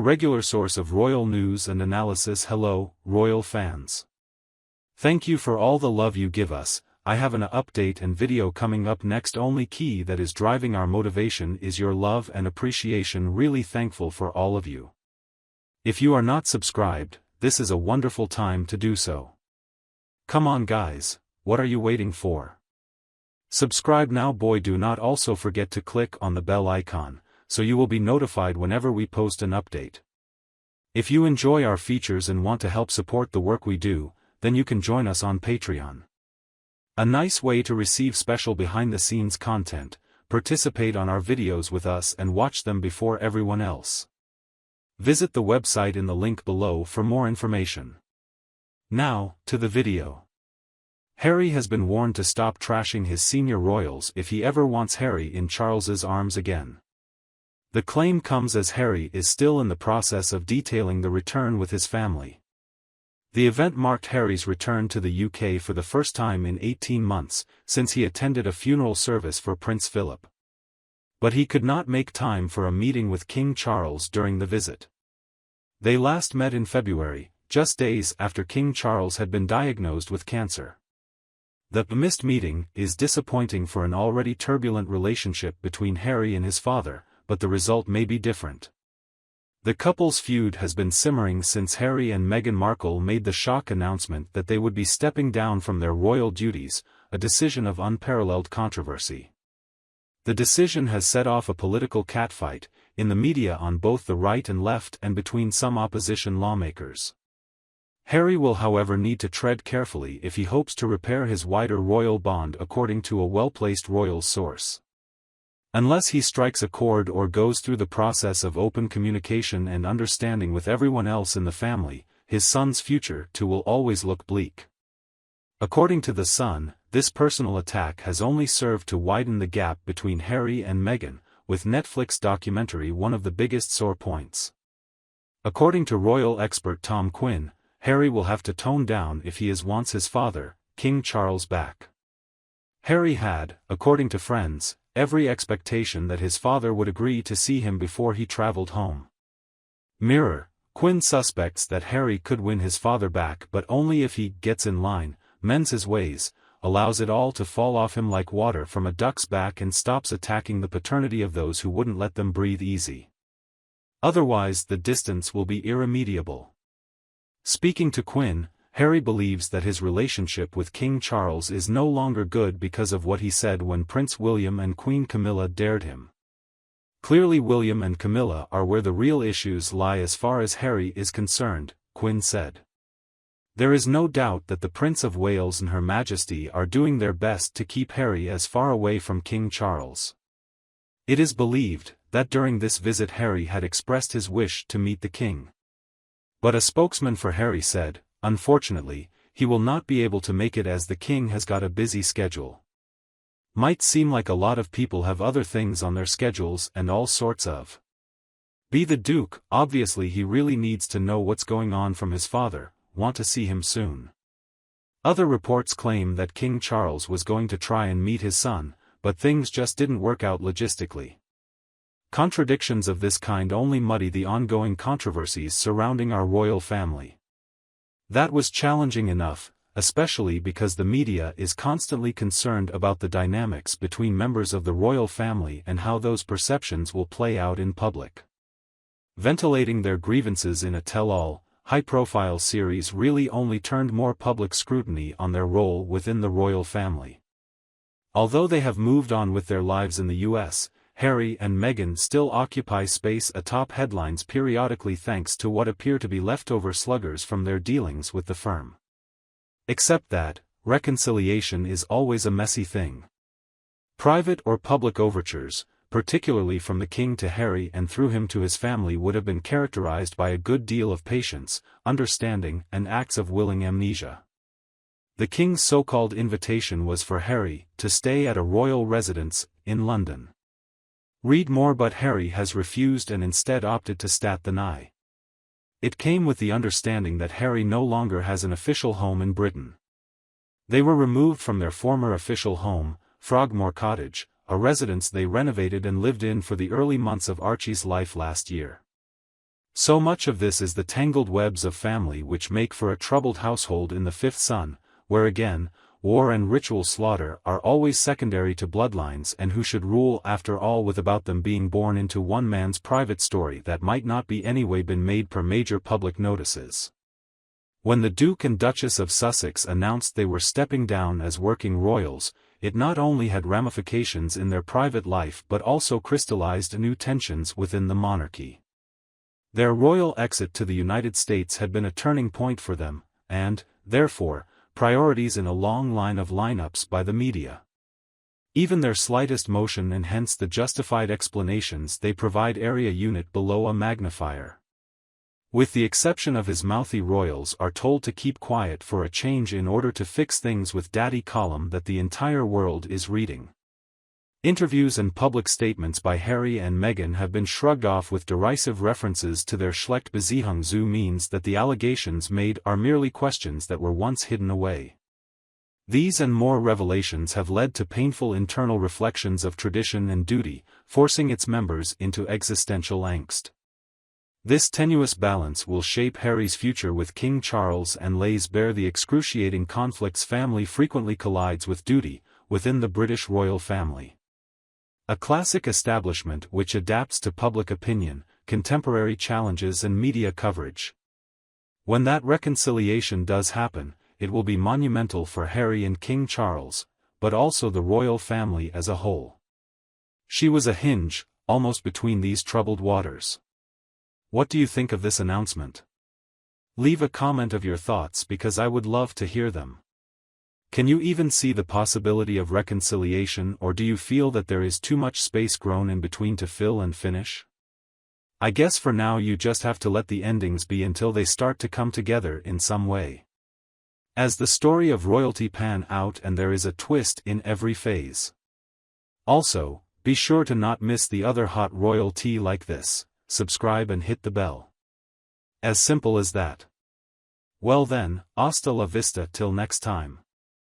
regular source of royal news and analysis. Hello, royal fans. Thank you for all the love you give us. I have an update and video coming up next. Only key that is driving our motivation is your love and appreciation. Really thankful for all of you. If you are not subscribed, this is a wonderful time to do so. Come on guys, what are you waiting for? Subscribe now boy. Do not also forget to click on the bell icon, so you will be notified whenever we post an update. If you enjoy our features and want to help support the work we do, then you can join us on Patreon. A nice way to receive special behind-the-scenes content, participate on our videos with us and watch them before everyone else. Visit the website in the link below for more information. Now, to the video. Harry has been warned to stop trashing his senior royals if he ever wants Harry in Charles's arms again. The claim comes as Harry is still in the process of detailing the return with his family. The event marked Harry's return to the UK for the first time in 18 months, since he attended a funeral service for Prince Philip. But he could not make time for a meeting with King Charles during the visit. They last met in February, just days after King Charles had been diagnosed with cancer. The missed meeting is disappointing for an already turbulent relationship between Harry and his father, but the result may be different. The couple's feud has been simmering since Harry and Meghan Markle made the shock announcement that they would be stepping down from their royal duties, a decision of unparalleled controversy. The decision has set off a political catfight, in the media on both the right and left and between some opposition lawmakers. Harry will however need to tread carefully if he hopes to repair his wider royal bond, according to a well-placed royal source. Unless he strikes a chord or goes through the process of open communication and understanding with everyone else in the family, his son's future too will always look bleak. According to The Sun, this personal attack has only served to widen the gap between Harry and Meghan, with Netflix documentary one of the biggest sore points. According to royal expert Tom Quinn, Harry will have to tone down if he wants his father, King Charles, back. Harry had, according to friends, every expectation that his father would agree to see him before he traveled home. Mirror, Quinn suspects that Harry could win his father back, but only if he gets in line, mends his ways, allows it all to fall off him like water from a duck's back and stops attacking the paternity of those who wouldn't let them breathe easy. Otherwise the distance will be irremediable. Speaking to Quinn, Harry believes that his relationship with King Charles is no longer good because of what he said when Prince William and Queen Camilla dared him. Clearly William and Camilla are where the real issues lie as far as Harry is concerned, Quinn said. There is no doubt that the Prince of Wales and Her Majesty are doing their best to keep Harry as far away from King Charles. It is believed that during this visit Harry had expressed his wish to meet the king. But a spokesman for Harry said, unfortunately, he will not be able to make it as the king has got a busy schedule. Might seem like a lot of people have other things on their schedules and all sorts of. Be the Duke, obviously he really needs to know what's going on from his father, want to see him soon. Other reports claim that King Charles was going to try and meet his son, but things just didn't work out logistically. Contradictions of this kind only muddy the ongoing controversies surrounding our royal family. That was challenging enough, especially because the media is constantly concerned about the dynamics between members of the royal family and how those perceptions will play out in public. Ventilating their grievances in a tell-all, high-profile series really only turned more public scrutiny on their role within the royal family. Although they have moved on with their lives in the US, Harry and Meghan still occupy space atop headlines periodically thanks to what appear to be leftover sluggers from their dealings with the firm. Except that, reconciliation is always a messy thing. Private or public overtures, particularly from the king to Harry and through him to his family, would have been characterized by a good deal of patience, understanding, and acts of willing amnesia. The king's so-called invitation was for Harry to stay at a royal residence in London. Read more, but Harry has refused and instead opted to stay the night. It came with the understanding that Harry no longer has an official home in Britain. They were removed from their former official home, Frogmore Cottage, a residence they renovated and lived in for the early months of Archie's life last year. So much of this is the tangled webs of family which make for a troubled household in the fifth son, where again, war and ritual slaughter are always secondary to bloodlines and who should rule after all without them being born into one man's private story that might not be anyway been made per major public notices. When the Duke and Duchess of Sussex announced they were stepping down as working royals, it not only had ramifications in their private life but also crystallized new tensions within the monarchy. Their royal exit to the United States had been a turning point for them, and, therefore, priorities in a long line of lineups by the media. Even their slightest motion and hence the justified explanations they provide area unit below a magnifier. With the exception of his mouthy royals are told to keep quiet for a change in order to fix things with daddy column that the entire world is reading. Interviews and public statements by Harry and Meghan have been shrugged off with derisive references to their schlecht Beziehung zu means that the allegations made are merely questions that were once hidden away. These and more revelations have led to painful internal reflections of tradition and duty, forcing its members into existential angst. This tenuous balance will shape Harry's future with King Charles and lays bare the excruciating conflicts family frequently collides with duty, within the British royal family. A classic establishment which adapts to public opinion, contemporary challenges and media coverage. When that reconciliation does happen, it will be monumental for Harry and King Charles, but also the royal family as a whole. She was a hinge, almost between these troubled waters. What do you think of this announcement? Leave a comment of your thoughts because I would love to hear them. Can you even see the possibility of reconciliation, or do you feel that there is too much space grown in between to fill and finish? I guess for now you just have to let the endings be until they start to come together in some way. As the story of royalty pan out and there is a twist in every phase. Also, be sure to not miss the other hot royal tea like this, subscribe and hit the bell. As simple as that. Well then, hasta la vista till next time.